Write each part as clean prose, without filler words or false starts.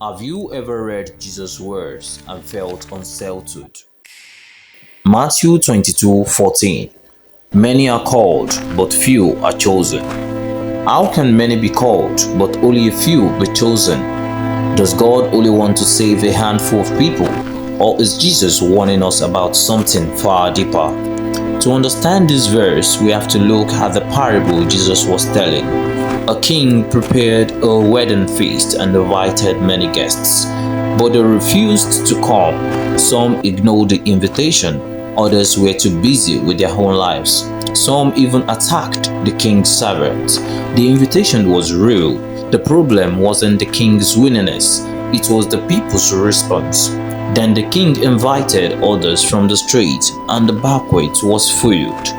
Have you ever read Jesus' words and felt unsettled? Matthew 22:14. Many are called, but few are chosen. How can many be called, but only a few be chosen? Does God only want to save a handful of people, or is Jesus warning us about something far deeper? To understand this verse, we have to look at the parable Jesus was telling. A king prepared a wedding feast and invited many guests, but they refused to come. Some ignored the invitation, others were too busy with their own lives. Some even attacked the king's servants. The invitation was real. The problem wasn't the king's willingness, it was the people's response. Then the king invited others from the street, and the banquet was filled.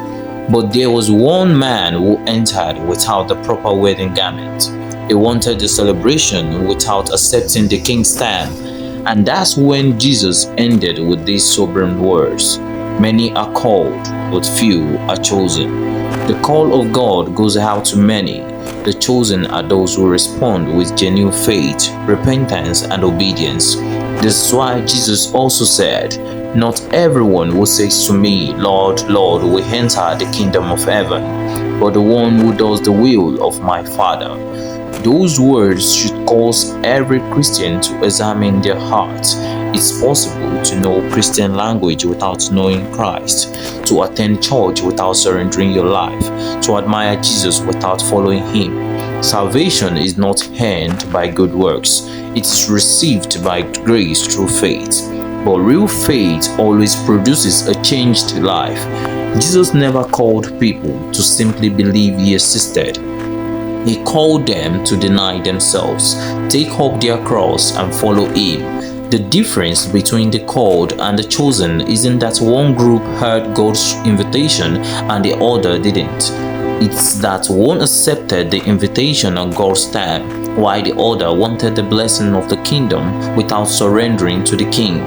But there was one man who entered without the proper wedding garment. He wanted the celebration without accepting the king's stamp. And that's when Jesus ended with these sobering words. Many are called, but few are chosen. The call of God goes out to many. The chosen are those who respond with genuine faith, repentance, and obedience. This is why Jesus also said, "Not everyone who says to me, 'Lord, Lord,' will enter the kingdom of heaven, but the one who does the will of my Father." Those words should cause every Christian to examine their heart. It's possible to know Christian language without knowing Christ, to attend church without surrendering your life, to admire Jesus without following Him. Salvation is not earned by good works, it is received by grace through faith. But real faith always produces a changed life. Jesus never called people to simply believe He existed. He called them to deny themselves, take up their cross, and follow Him. The difference between the called and the chosen isn't that one group heard God's invitation and the other didn't. It's that one accepted the invitation on God's time, while the other wanted the blessing of the kingdom without surrendering to the king.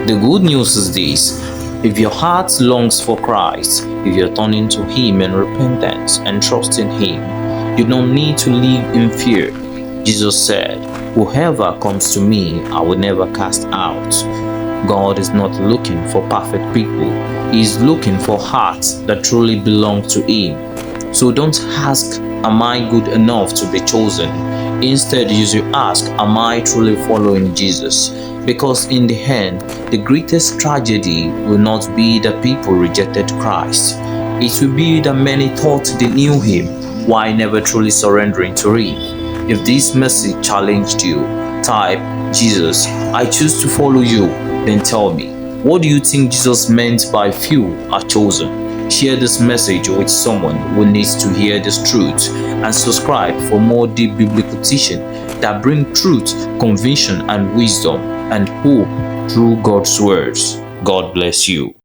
The good news is this: if your heart longs for Christ, if you're turning to Him in repentance and trusting Him, you don't need to live in fear. Jesus said, "Whoever comes to me, I will never cast out." God is not looking for perfect people. He is looking for hearts that truly belong to Him. So don't ask, "Am I good enough to be chosen?" Instead, you should ask, "Am I truly following Jesus?" Because in the end, the greatest tragedy will not be that people rejected Christ. It will be that many thought they knew Him while never truly surrendering to Him. If this message challenged you, type, "Jesus, I choose to follow you." Then tell me, what do you think Jesus meant by few are chosen? Share this message with someone who needs to hear this truth, and subscribe for more deep biblical teaching that bring truth, conviction, and wisdom and hope through God's words. God bless you.